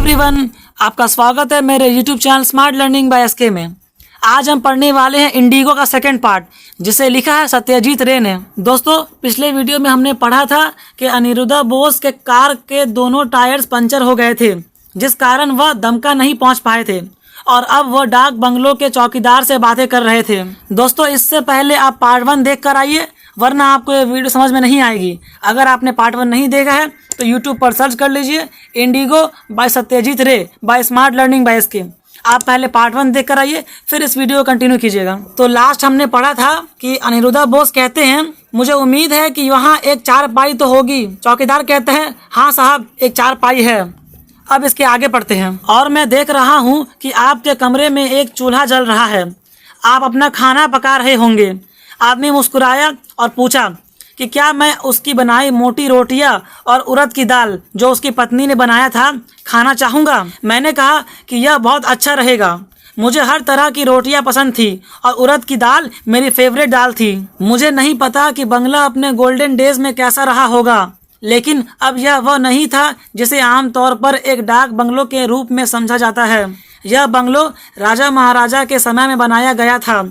Everyone, आपका स्वागत है मेरे YouTube channel smart learning by SK में। आज हम पढ़ने वाले हैं इंडिगो का सेकंड पार्ट, जिसे लिखा है सत्यजीत रे ने। दोस्तों, पिछले वीडियो में हमने पढ़ा था कि अनिरुद्धा बोस के कार के दोनों टायर्स पंचर हो गए थे, जिस कारण वह दमका नहीं पहुंच पाए थे और अब वह डाक बंगलो के चौकीदार से बातें कर रहे थे। दोस्तों, इससे पहले आप पार्ट 1 देख कर आइए, वरना आपको ये वीडियो समझ में नहीं आएगी। अगर आपने पार्ट 1 नहीं देखा है तो यूट्यूब पर सर्च कर लीजिए Indigo by Satyajit Ray by smart learning by SK. आप पहले पार्ट 1 देख कर आइए, फिर इस वीडियो को कंटिन्यू कीजिएगा। तो लास्ट हमने पढ़ा था कि अनिरुद्धा बोस कहते हैं, मुझे उम्मीद है कि वहाँ एक चारपाई तो होगी। चौकीदार कहते हैं, हाँ साहब, एक चारपाई है। अब इसके आगे पढ़ते हैं। और मैं देख रहा हूँ कि आपके कमरे में एक चूल्हा जल रहा है, आप अपना खाना पका रहे होंगे। आदमी मुस्कुराया और पूछा कि क्या मैं उसकी बनाई मोटी रोटियां और उड़द की दाल जो उसकी पत्नी ने बनाया था खाना चाहूँगा। मैंने कहा कि यह बहुत अच्छा रहेगा। मुझे हर तरह की रोटियां पसंद थी और उड़द की दाल मेरी फेवरेट दाल थी। मुझे नहीं पता कि बंगला अपने गोल्डन डेज में कैसा रहा होगा, लेकिन अब यह वह नहीं था जिसे आमतौर पर एक डाक बंगलो के रूप में समझा जाता है। यह बंगलो राजा महाराजा के समय में बनाया गया था।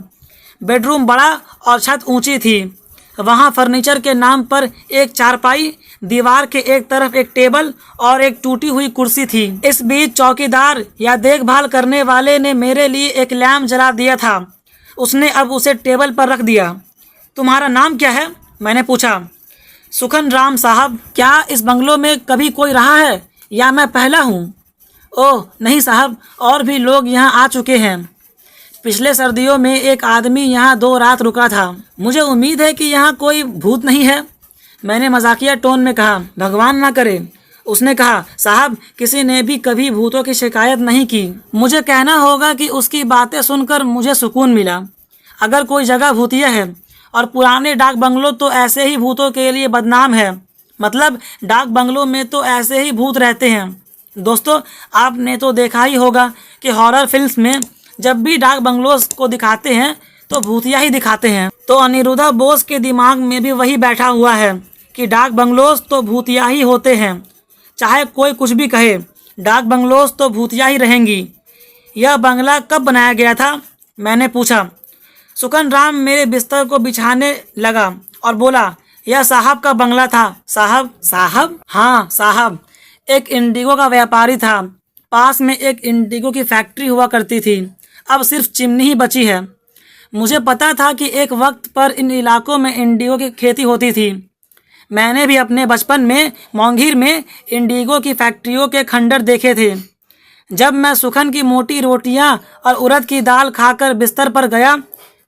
बेडरूम बड़ा और छत ऊंची थी। वहाँ फर्नीचर के नाम पर एक चारपाई, दीवार के एक तरफ एक टेबल और एक टूटी हुई कुर्सी थी। इस बीच चौकीदार या देखभाल करने वाले ने मेरे लिए एक लैम्प जला दिया था। उसने अब उसे टेबल पर रख दिया। तुम्हारा नाम क्या है? मैंने पूछा। सुखन राम साहब। क्या इस बंगलो में कभी कोई रहा है या मैं पहला हूँ? ओह नहीं साहब, और भी लोग यहाँ आ चुके हैं। पिछले सर्दियों में एक आदमी यहाँ 2 रात रुका था। मुझे उम्मीद है कि यहाँ कोई भूत नहीं है, मैंने मजाकिया टोन में कहा। भगवान ना करे। उसने कहा, साहब, किसी ने भी कभी भूतों की शिकायत नहीं की। मुझे कहना होगा कि उसकी बातें सुनकर मुझे सुकून मिला। अगर कोई जगह भूतिया है और पुराने डाक बंगलो तो ऐसे ही भूतों के लिए बदनाम है, मतलब डाक बंगलों में तो ऐसे ही भूत रहते हैं। दोस्तों, आपने तो देखा ही होगा कि हॉरर फिल्म्स में जब भी डाक बंगलोज को दिखाते हैं तो भूतिया ही दिखाते हैं। तो अनिरुद्धा बोस के दिमाग में भी वही बैठा हुआ है कि डाक बंगलोज तो भूतिया ही होते हैं। चाहे कोई कुछ भी कहे, डाक बंगलोज तो भूतिया ही रहेंगी। यह बंगला कब बनाया गया था? मैंने पूछा। सुखन राम मेरे बिस्तर को बिछाने लगा और बोला, यह साहब का बंगला था। साहब? साहब? हाँ साहब। एक इंडिगो का व्यापारी था। पास में एक इंडिगो की फैक्ट्री हुआ करती थी। अब सिर्फ चिमनी ही बची है। मुझे पता था कि एक वक्त पर इन इलाकों में इंडिगो की खेती होती थी। मैंने भी अपने बचपन में मोंगीर में इंडिगो की फैक्ट्रियों के खंडर देखे थे। जब मैं सुखन की मोटी रोटियां और उड़द की दाल खाकर बिस्तर पर गया,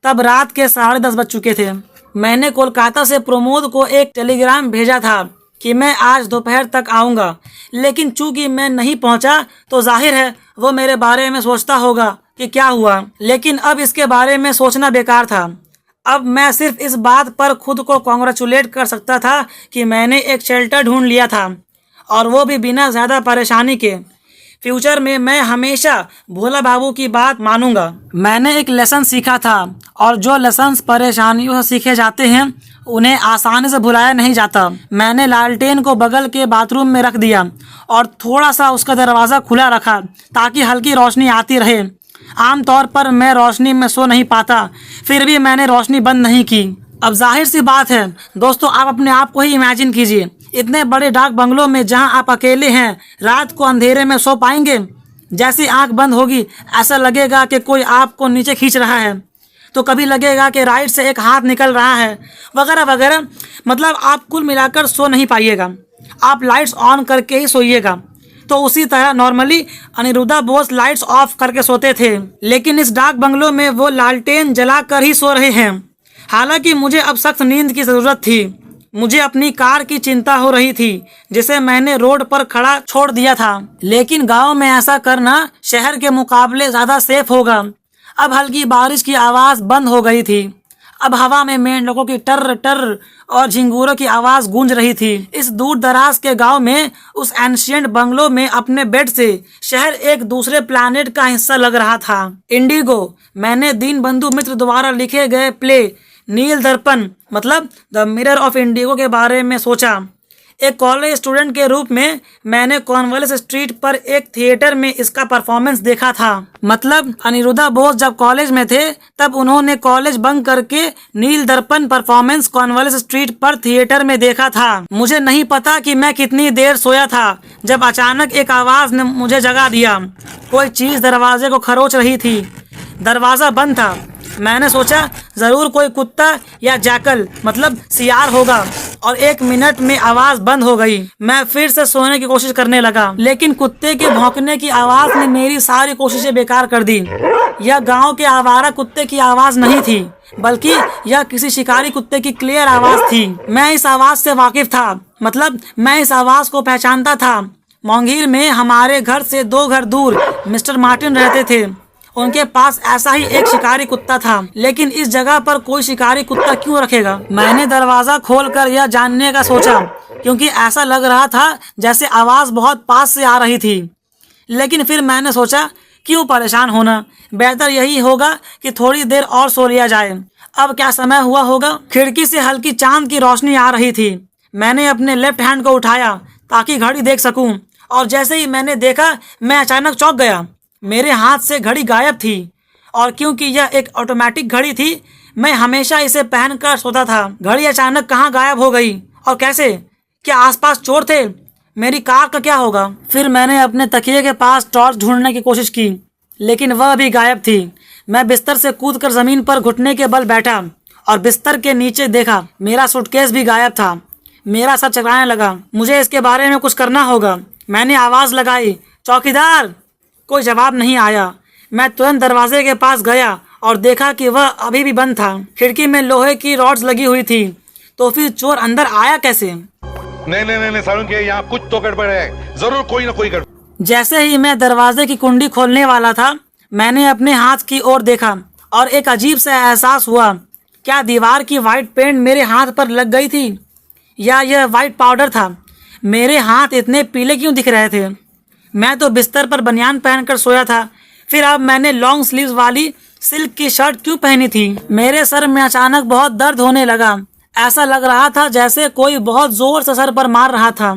तब रात के 10:30 बज चुके थे। मैंने कोलकाता से प्रमोद को एक टेलीग्राम भेजा था कि मैं आज दोपहर तक आऊँगा, लेकिन चूंकि मैं नहीं पहुँचा तो जाहिर है वो मेरे बारे में सोचता होगा कि क्या हुआ। लेकिन अब इसके बारे में सोचना बेकार था। अब मैं सिर्फ इस बात पर खुद को कॉन्ग्रेचुलेट कर सकता था कि मैंने एक शेल्टर ढूंढ लिया था, और वो भी बिना ज़्यादा परेशानी के। फ्यूचर में मैं हमेशा भोला बाबू की बात मानूंगा। मैंने एक लेसन सीखा था, और जो लेसन्स परेशानियों से सीखे जाते हैं उन्हें आसानी से भुलाया नहीं जाता। मैंने लालटेन को बगल के बाथरूम में रख दिया और थोड़ा सा उसका दरवाज़ा खुला रखा ताकि हल्की रोशनी आती रहे। आमतौर पर मैं रोशनी में सो नहीं पाता, फिर भी मैंने रोशनी बंद नहीं की। अब जाहिर सी बात है दोस्तों, आप अपने आप को ही इमेजिन कीजिए, इतने बड़े डाक बंगलों में जहां आप अकेले हैं, रात को अंधेरे में सो पाएंगे? जैसी आंख बंद होगी ऐसा लगेगा कि कोई आपको नीचे खींच रहा है, तो कभी लगेगा कि राइट से एक हाथ निकल रहा है, वगैरह वगैरह। मतलब आप कुल मिलाकर सो नहीं पाइएगा, आप लाइट्स ऑन करके ही सोइएगा। तो उसी तरह normally Aniruddha Bose lights off करके सोते थे, लेकिन इस डाक बंगलों में वो लालटेन जला कर ही सो रहे हैं। हालांकि मुझे अब सख्त नींद की ज़रूरत थी। मुझे अपनी कार की चिंता हो रही थी, जिसे मैंने रोड पर खड़ा छोड़ दिया था। लेकिन गांव में ऐसा करना शहर के मुकाबले ज़्यादा सेफ होगा। अब हल्की बारिश की आवाज़ बंद हो गई थी। अब हवा में मेंढकों की टर टर और झिंगूरों की आवाज़ गूंज रही थी। इस दूर दराज के गांव में उस एंशिएंट बंगलों में अपने बेड से शहर एक दूसरे प्लैनेट का हिस्सा लग रहा था। इंडिगो, मैंने दीनबंधु मित्र द्वारा लिखे गए प्ले नील दर्पण मतलब द मिरर ऑफ इंडिगो के बारे में सोचा। एक कॉलेज स्टूडेंट के रूप में मैंने कॉर्नवालिस स्ट्रीट पर एक थिएटर में इसका परफॉर्मेंस देखा था। मतलब अनिरुद्धा बोस जब कॉलेज में थे तब उन्होंने कॉलेज बंक करके नील दर्पण परफॉर्मेंस कॉर्नवालिस स्ट्रीट पर थिएटर में देखा था। मुझे नहीं पता कि मैं कितनी देर सोया था जब अचानक एक आवाज ने मुझे जगा दिया। कोई चीज दरवाजे को खरोच रही थी। दरवाजा बंद था। मैंने सोचा जरूर कोई कुत्ता या जैकल मतलब सियार होगा और 1 मिनट में आवाज बंद हो गई। मैं फिर से सोने की कोशिश करने लगा, लेकिन कुत्ते के भौंकने की आवाज ने मेरी सारी कोशिशें बेकार कर दी। यह गांव के आवारा कुत्ते की आवाज नहीं थी, बल्कि यह किसी शिकारी कुत्ते की क्लियर आवाज थी। मैं इस आवाज से वाकिफ था, मतलब मैं इस आवाज को पहचानता था। मोंगीर में हमारे घर से 2 घर दूर मिस्टर मार्टिन रहते थे। उनके पास ऐसा ही एक शिकारी कुत्ता था, लेकिन इस जगह पर कोई शिकारी कुत्ता क्यों रखेगा? मैंने दरवाजा खोलकर यह जानने का सोचा, क्योंकि ऐसा लग रहा था जैसे आवाज बहुत पास से आ रही थी। लेकिन फिर मैंने सोचा क्यों परेशान होना, बेहतर यही होगा कि थोड़ी देर और सो लिया जाए। अब क्या समय हुआ होगा? खिड़की से हल्की चांद की रोशनी आ रही थी। मैंने अपने लेफ्ट हैंड को उठाया ताकि घड़ी देख सकूं, और जैसे ही मैंने देखा मैं अचानक चौंक गया। मेरे हाथ से घड़ी गायब थी, और क्योंकि यह एक ऑटोमेटिक घड़ी थी, मैं हमेशा इसे पहनकर सोता था। घड़ी अचानक कहाँ गायब हो गई और कैसे? क्या आसपास चोर थे? मेरी कार का क्या होगा? फिर मैंने अपने तकिए के पास टॉर्च ढूंढने की कोशिश की, लेकिन वह भी गायब थी। मैं बिस्तर से कूदकर जमीन पर घुटने के बल बैठा और बिस्तर के नीचे देखा। मेरा सूटकेस भी गायब था। मेरा सर चकराने लगा। मुझे इसके बारे में कुछ करना होगा। मैंने आवाज लगाई, चौकीदार। कोई जवाब नहीं आया। मैं तुरंत दरवाजे के पास गया और देखा कि वह अभी भी बंद था। खिड़की में लोहे की रॉड्स लगी हुई थी। तो फिर चोर अंदर आया कैसे? नहीं सारुण के यहाँ कुछ तो गड़बड़ है, जरूर कोई ना कोई गड़बड़। जैसे ही मैं दरवाजे की कुंडी खोलने वाला था, मैंने अपने हाथ की ओर देखा और एक अजीब सा एहसास हुआ। क्या दीवार की व्हाइट पेंट मेरे हाथ पर लग गई थी, या यह व्हाइट पाउडर था? मेरे हाथ इतने पीले क्यों दिख रहे थे? मैं तो बिस्तर पर बनियान पहनकर सोया था। फिर अब मैंने लॉन्ग स्लीव्स वाली सिल्क की शर्ट क्यों पहनी थी? मेरे सर में अचानक बहुत दर्द होने लगा। ऐसा लग रहा था जैसे कोई बहुत जोर से सर पर मार रहा था।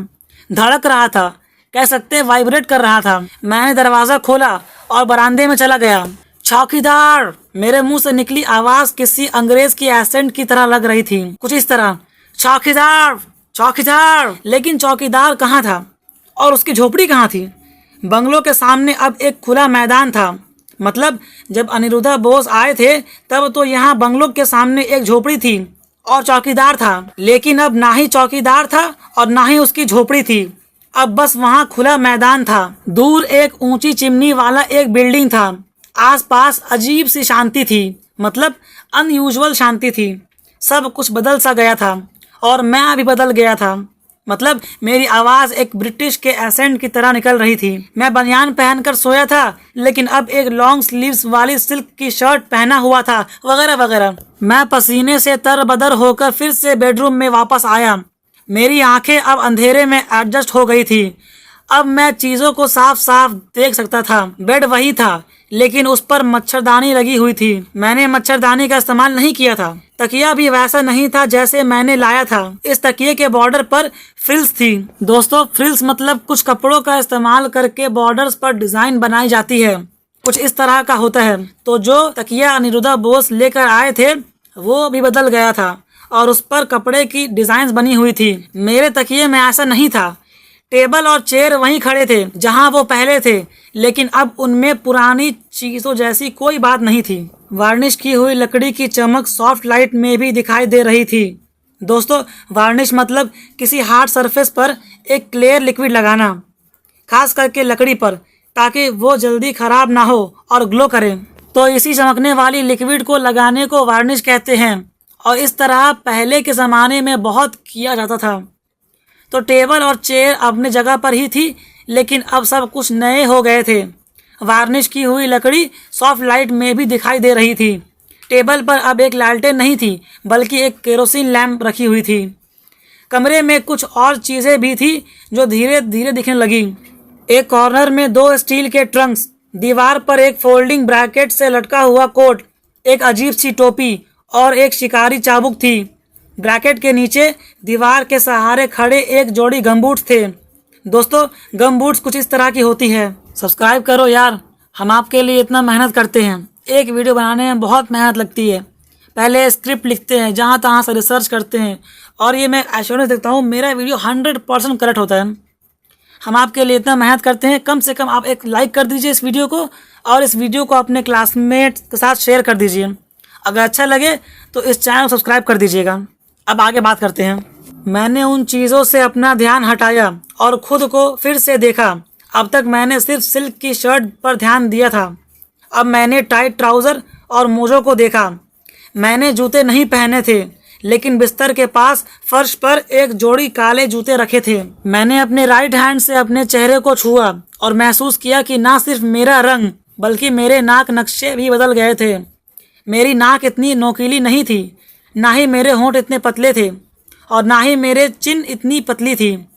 धड़क रहा था, कह सकते वाइब्रेट कर रहा था। मैंने दरवाजा खोला और बरामदे में चला गया। चौकीदार! मेरे मुंह से निकली आवाज किसी अंग्रेज की एसेंट की तरह लग रही थी, कुछ इस तरह, चौकीदार, चौकीदार। लेकिन चौकीदार कहाँ था और उसकी झोपड़ी कहाँ थी? बंगलों के सामने अब एक खुला मैदान था। मतलब जब अनिरुद्धा बोस आए थे तब तो यहाँ बंगलों के सामने एक झोपड़ी थी और चौकीदार था। लेकिन अब ना ही चौकीदार था और ना ही उसकी झोपड़ी थी। अब बस वहाँ खुला मैदान था। दूर एक ऊंची चिमनी वाला एक बिल्डिंग था। आसपास अजीब सी शांति थी, मतलब अनयूजुअल शांति थी। सब कुछ बदल सा गया था और मैं भी बदल गया था। मतलब मेरी आवाज एक ब्रिटिश के एसेंट की तरह निकल रही थी। मैं बनियान पहनकर सोया था, लेकिन अब एक लॉन्ग स्लीव्स वाली सिल्क की शर्ट पहना हुआ था, वगैरह वगैरह। मैं पसीने से तरबदर होकर फिर से बेडरूम में वापस आया। मेरी आंखें अब अंधेरे में एडजस्ट हो गई थी। अब मैं चीजों को साफ साफ देख सकता था। बेड वही था, लेकिन उस पर मच्छरदानी लगी हुई थी। मैंने मच्छरदानी का इस्तेमाल नहीं किया था। तकिया भी वैसा नहीं था जैसे मैंने लाया था। इस तकिए के बॉर्डर पर फ्रिल्स थी। दोस्तों, फ्रिल्स मतलब कुछ कपड़ों का इस्तेमाल करके बॉर्डर्स पर डिजाइन बनाई जाती है। कुछ इस तरह का होता है। तो जो तकिया अनिरुद्धा बोस लेकर आए थे वो भी बदल गया था और उस पर कपड़े की डिजाइन बनी हुई थी। मेरे तकिए में ऐसा नहीं था। टेबल और चेयर वहीं खड़े थे जहां वो पहले थे, लेकिन अब उनमें पुरानी चीजों जैसी कोई बात नहीं थी। वार्निश की हुई लकड़ी की चमक सॉफ्ट लाइट में भी दिखाई दे रही थी। दोस्तों, वार्निश मतलब किसी हार्ड सरफेस पर एक क्लियर लिक्विड लगाना, खास करके लकड़ी पर, ताकि वो जल्दी खराब ना हो और ग्लो करे। तो इसी चमकने वाली लिक्विड को लगाने को वार्निश कहते हैं और इस तरह पहले के ज़माने में बहुत किया जाता था। तो टेबल और चेयर अपने जगह पर ही थी, लेकिन अब सब कुछ नए हो गए थे। वार्निश की हुई लकड़ी सॉफ्ट लाइट में भी दिखाई दे रही थी। टेबल पर अब एक लालटेन नहीं थी, बल्कि एक केरोसिन लैंप रखी हुई थी। कमरे में कुछ और चीज़ें भी थी जो धीरे धीरे दिखने लगी। एक कॉर्नर में 2 स्टील के ट्रंक्स, दीवार पर एक फोल्डिंग ब्रैकेट से लटका हुआ कोट, एक अजीब सी टोपी और एक शिकारी चाबुक थी। ब्रैकेट के नीचे दीवार के सहारे खड़े एक जोड़ी गमबूट्स थे। दोस्तों, गमबूट्स कुछ इस तरह की होती है। सब्सक्राइब करो यार, हम आपके लिए इतना मेहनत करते हैं। एक वीडियो बनाने में बहुत मेहनत लगती है। पहले स्क्रिप्ट लिखते हैं, जहाँ तहाँ से रिसर्च करते हैं, और ये मैं एश्योरेंस देता हूँ मेरा वीडियो 100% करेक्ट होता है। हम आपके लिए इतना मेहनत करते हैं। कम से कम आप एक लाइक कर दीजिए इस वीडियो को, और इस वीडियो को अपने क्लासमेट के साथ शेयर कर दीजिए। अगर अच्छा लगे तो इस चैनल को सब्सक्राइब कर दीजिएगा। अब आगे बात करते हैं। मैंने उन चीज़ों से अपना ध्यान हटाया और खुद को फिर से देखा। अब तक मैंने सिर्फ सिल्क की शर्ट पर ध्यान दिया था। अब मैंने टाइट ट्राउज़र और मोजों को देखा। मैंने जूते नहीं पहने थे, लेकिन बिस्तर के पास फर्श पर एक जोड़ी काले जूते रखे थे। मैंने अपने राइट हैंड से अपने चेहरे को छुआ और महसूस किया कि ना सिर्फ मेरा रंग बल्कि मेरे नाक नक्शे भी बदल गए थे। मेरी नाक इतनी नोकीली नहीं थी, ना ही मेरे होंठ इतने पतले थे, और ना ही मेरे चिन इतनी पतली थी।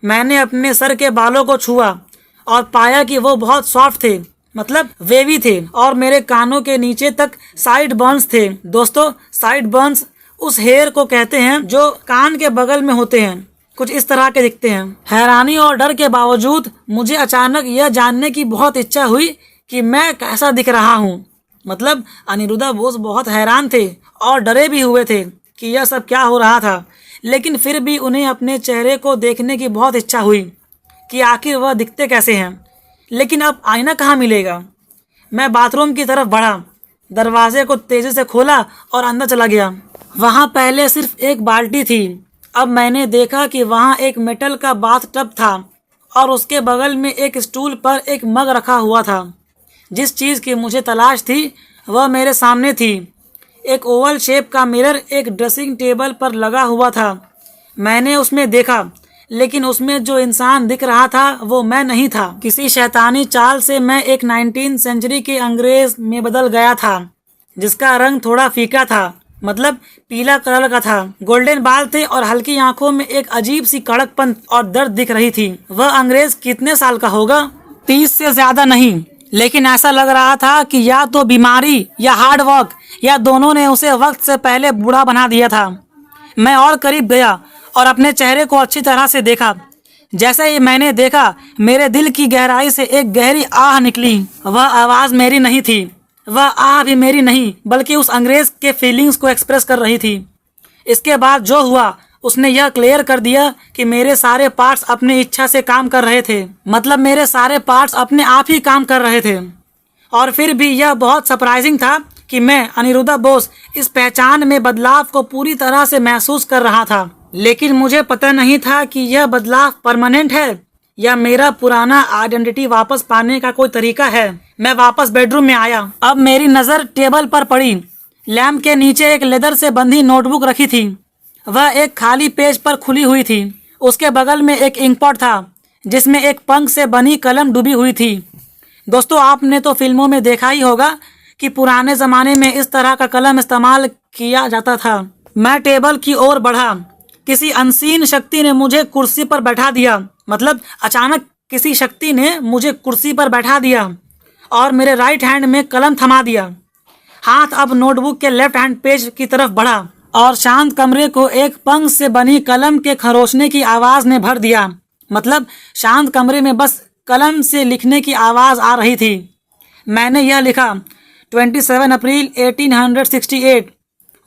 मैंने अपने सर के बालों को छुआ और पाया कि वो बहुत सॉफ्ट थे, मतलब वेवी थे, और मेरे कानों के नीचे तक साइड बर्न्स थे। दोस्तों, साइड बर्न्स उस हेयर को कहते हैं जो कान के बगल में होते हैं। कुछ इस तरह के दिखते हैं। हैरानी और डर के बावजूद मुझे अचानक यह जानने की बहुत इच्छा हुई कि मैं कैसा दिख रहा हूँ। मतलब अनिरुद्धा बोस बहुत हैरान थे और डरे भी हुए थे कि यह सब क्या हो रहा था, लेकिन फिर भी उन्हें अपने चेहरे को देखने की बहुत इच्छा हुई कि आखिर वह दिखते कैसे हैं। लेकिन अब आईना कहाँ मिलेगा? मैं बाथरूम की तरफ बढ़ा, दरवाजे को तेज़ी से खोला और अंदर चला गया। वहाँ पहले सिर्फ एक बाल्टी थी। अब मैंने देखा कि वहाँ एक मेटल का बाथ टब था और उसके बगल में एक स्टूल पर एक मग रखा हुआ था। जिस चीज़ की मुझे तलाश थी वह मेरे सामने थी। एक ओवल शेप का मिरर एक ड्रेसिंग टेबल पर लगा हुआ था। मैंने उसमें देखा, लेकिन उसमें जो इंसान दिख रहा था वो मैं नहीं था। किसी शैतानी चाल से मैं एक 19वीं सेंचुरी के अंग्रेज में बदल गया था, जिसका रंग थोड़ा फीका था, मतलब पीला कलर का था। गोल्डन बाल थे और हल्की आंखों में एक अजीब सी कड़कपन और दर्द दिख रही थी। वह अंग्रेज कितने साल का होगा? 30 से ज्यादा नहीं, लेकिन ऐसा लग रहा था कि या तो बीमारी या हार्ड वर्क या दोनों ने उसे वक्त से पहले बूढ़ा बना दिया था। मैं और करीब गया और अपने चेहरे को अच्छी तरह से देखा। जैसे ही मैंने देखा, मेरे दिल की गहराई से एक गहरी आह निकली। वह आवाज़ मेरी नहीं थी, वह आह भी मेरी नहीं, बल्कि उस अंग्रेज के फीलिंग्स को एक्सप्रेस कर रही थी। इसके बाद जो हुआ उसने यह क्लियर कर दिया कि मेरे सारे पार्ट्स अपनी इच्छा से काम कर रहे थे। मतलब मेरे सारे पार्ट्स अपने आप ही काम कर रहे थे। और फिर भी यह बहुत सरप्राइजिंग था कि मैं अनिरुद्धा बोस इस पहचान में बदलाव को पूरी तरह से महसूस कर रहा था। लेकिन मुझे पता नहीं था कि यह बदलाव परमानेंट है या मेरा पुराना आइडेंटिटी वापस पाने का कोई तरीका है। मैं वापस बेडरूम में आया। अब मेरी नज़र टेबल पर पड़ी। लैंप के नीचे एक लेदर से बंधी नोटबुक रखी थी। वह एक खाली पेज पर खुली हुई थी। उसके बगल में एक इंकपॉट था जिसमें एक पंख से बनी कलम डूबी हुई थी। दोस्तों, आपने तो फिल्मों में देखा ही होगा कि पुराने ज़माने में इस तरह का कलम इस्तेमाल किया जाता था। मैं टेबल की ओर बढ़ा। किसी अनसीन शक्ति ने मुझे कुर्सी पर बैठा दिया। मतलब अचानक किसी शक्ति ने मुझे कुर्सी पर बैठा दिया और मेरे राइट हैंड में कलम थमा दिया। हाथ अब नोटबुक के लेफ्ट हैंड पेज की तरफ बढ़ा और शांत कमरे को एक पंख से बनी कलम के खरोचने की आवाज़ ने भर दिया। मतलब शांत कमरे में बस कलम से लिखने की आवाज़ आ रही थी। मैंने यह लिखा, 27 अप्रैल 1868।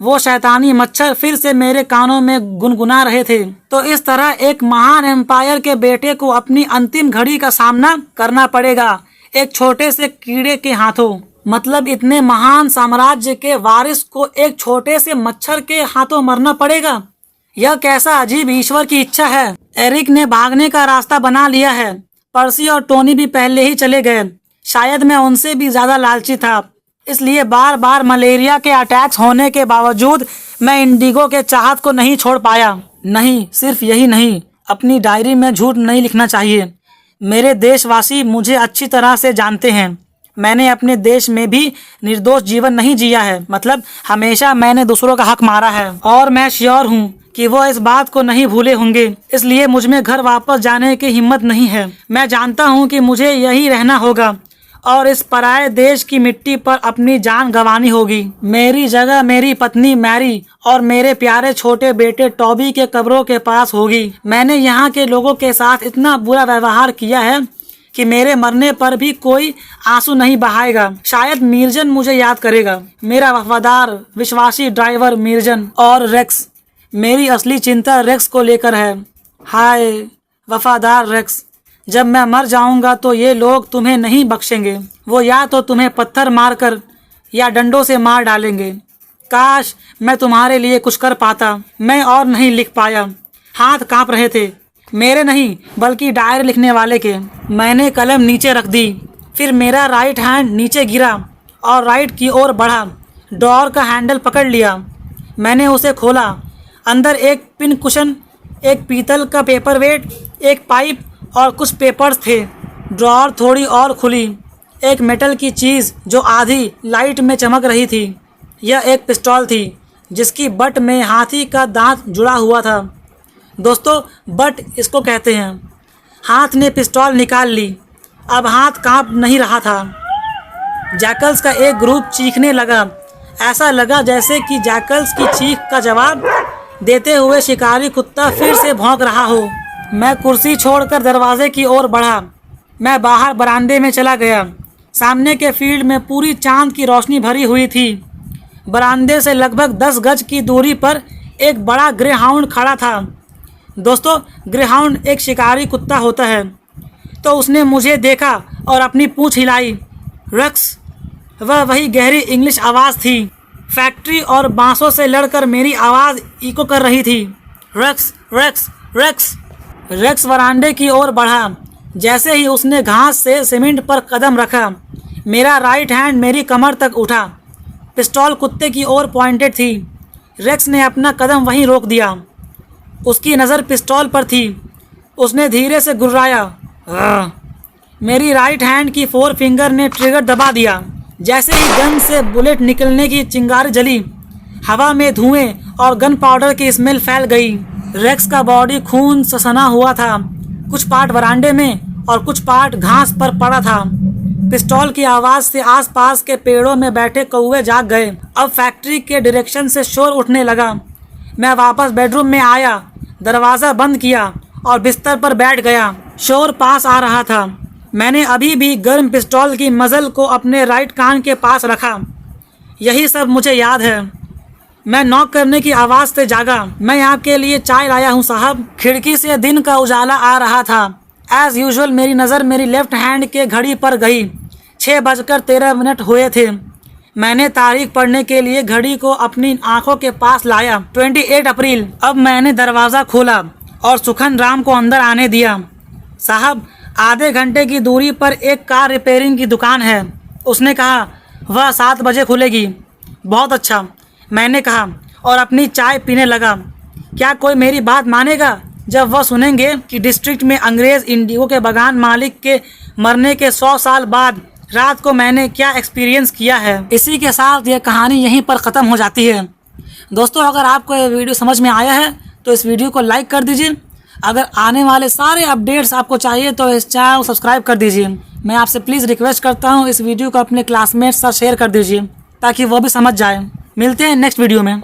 वो शैतानी मच्छर फिर से मेरे कानों में गुनगुना रहे थे। तो इस तरह एक महान एम्पायर के बेटे को अपनी अंतिम घड़ी का सामना करना पड़ेगा एक छोटे से कीड़े के हाथों। मतलब इतने महान साम्राज्य के वारिस को एक छोटे से मच्छर के हाथों मरना पड़ेगा। यह कैसा अजीब ईश्वर की इच्छा है। एरिक ने भागने का रास्ता बना लिया है। पर्सी और टोनी भी पहले ही चले गए। शायद मैं उनसे भी ज्यादा लालची था, इसलिए बार बार मलेरिया के अटैक्स होने के बावजूद मैं इंडिगो के चाहत को नहीं छोड़ पाया। नहीं, सिर्फ यही नहीं, अपनी डायरी में झूठ नहीं लिखना चाहिए। मेरे देशवासी मुझे अच्छी तरह से जानते हैं। मैंने अपने देश में भी निर्दोष जीवन नहीं जिया है। मतलब हमेशा मैंने दूसरों का हक मारा है और मैं श्योर हूँ कि वो इस बात को नहीं भूले होंगे। इसलिए मुझ में घर वापस जाने की हिम्मत नहीं है। मैं जानता हूँ कि मुझे यही रहना होगा और इस पराये देश की मिट्टी पर अपनी जान गंवानी होगी। मेरी जगह मेरी पत्नी मैरी और मेरे प्यारे छोटे बेटे टॉबी के कब्रों के पास होगी। मैंने यहाँ के लोगों के साथ इतना बुरा व्यवहार किया है कि मेरे मरने पर भी कोई आंसू नहीं बहाएगा। शायद मीरजन मुझे याद करेगा, मेरा वफादार विश्वासी ड्राइवर मीरजन। और रेक्स, मेरी असली चिंता रेक्स को लेकर है। हाय वफादार रेक्स, जब मैं मर जाऊंगा तो ये लोग तुम्हें नहीं बख्शेंगे। वो या तो तुम्हें पत्थर मारकर या डंडों से मार डालेंगे। काश मैं तुम्हारे लिए कुछ कर पाता। मैं और नहीं लिख पाया। हाथ कांप रहे थे, मेरे नहीं बल्कि डायरी लिखने वाले के। मैंने कलम नीचे रख दी। फिर मेरा राइट हैंड नीचे गिरा और राइट की ओर बढ़ा। डोर का हैंडल पकड़ लिया। मैंने उसे खोला। अंदर एक पिन कुशन, एक पीतल का पेपर वेट, एक पाइप और कुछ पेपर्स थे। ड्रॉर थोड़ी और खुली। एक मेटल की चीज़ जो आधी लाइट में चमक रही थी। यह एक पिस्तौल थी जिसकी बट में हाथी का दांत जुड़ा हुआ था। दोस्तों, बट इसको कहते हैं। हाथ ने पिस्तौल निकाल ली। अब हाथ कांप नहीं रहा था। जैकल्स का एक ग्रुप चीखने लगा। ऐसा लगा जैसे कि जैकल्स की चीख का जवाब देते हुए शिकारी कुत्ता फिर से भौंक रहा हो। मैं कुर्सी छोड़कर दरवाजे की ओर बढ़ा। मैं बाहर बरामदे में चला गया। सामने के फील्ड में पूरी चांद की रोशनी भरी हुई थी। बरामदे से लगभग 10 गज की दूरी पर एक बड़ा ग्रे हाउंड खड़ा था। दोस्तों, ग्रे हाउंड एक शिकारी कुत्ता होता है। तो उसने मुझे देखा और अपनी पूंछ हिलाई। रक्स, वह वही गहरी इंग्लिश आवाज़ थी। फैक्ट्री और बांसों से लड़कर मेरी आवाज़ इको कर रही थी। रक्स रक्स रक्स। रेक्स वरांडे की ओर बढ़ा। जैसे ही उसने घास से सीमेंट पर कदम रखा, मेरा राइट हैंड मेरी कमर तक उठा। पिस्तौल कुत्ते की ओर पॉइंटेड थी। रेक्स ने अपना कदम वहीं रोक दिया। उसकी नज़र पिस्तौल पर थी। उसने धीरे से गुर्राया। मेरी राइट हैंड की 4 फिंगर ने ट्रिगर दबा दिया। जैसे ही गन से बुलेट निकलने की चिंगारी जली, हवा में धुएं और गन पाउडर की स्मेल फैल गई। रेक्स का बॉडी खून से सना हुआ था। कुछ पार्ट वरांडे में और कुछ पार्ट घास पर पड़ा था। पिस्तौल की आवाज़ से आसपास के पेड़ों में बैठे कौवे जाग गए। अब फैक्ट्री के डायरेक्शन से शोर उठने लगा। मैं वापस बेडरूम में आया, दरवाज़ा बंद किया और बिस्तर पर बैठ गया। शोर पास आ रहा था। मैंने अभी भी गर्म पिस्तौल की मजल को अपने राइट कान के पास रखा। यही सब मुझे याद है। मैं नॉक करने की आवाज़ से जागा। मैं आपके लिए चाय लाया हूँ साहब। खिड़की से दिन का उजाला आ रहा था। एज़ यूजुअल मेरी नज़र मेरी लेफ्ट हैंड के घड़ी पर गई। 6:13 हुए थे। मैंने तारीख पढ़ने के लिए घड़ी को अपनी आंखों के पास लाया। 28 अप्रैल। अब मैंने दरवाज़ा खोला और सुखन राम को अंदर आने दिया। साहब, आधे घंटे की दूरी पर एक कार रिपेयरिंग की दुकान है। उसने कहा, वह 7 बजे खुलेगी। बहुत अच्छा, मैंने कहा और अपनी चाय पीने लगा। क्या कोई मेरी बात मानेगा जब वह सुनेंगे कि डिस्ट्रिक्ट में अंग्रेज़ इंडिगो के बागान मालिक के मरने के 100 साल बाद रात को मैंने क्या एक्सपीरियंस किया है। इसी के साथ यह कहानी यहीं पर ख़त्म हो जाती है। दोस्तों, अगर आपको ये वीडियो समझ में आया है तो इस वीडियो को लाइक कर दीजिए। अगर आने वाले सारे अपडेट्स आपको चाहिए तो इस चैनल को सब्सक्राइब कर दीजिए। मैं आपसे प्लीज़ रिक्वेस्ट करता हूँ, इस वीडियो को अपने क्लासमेट्स से शेयर कर दीजिए ताकि वो भी समझ जाए। मिलते हैं नेक्स्ट वीडियो में।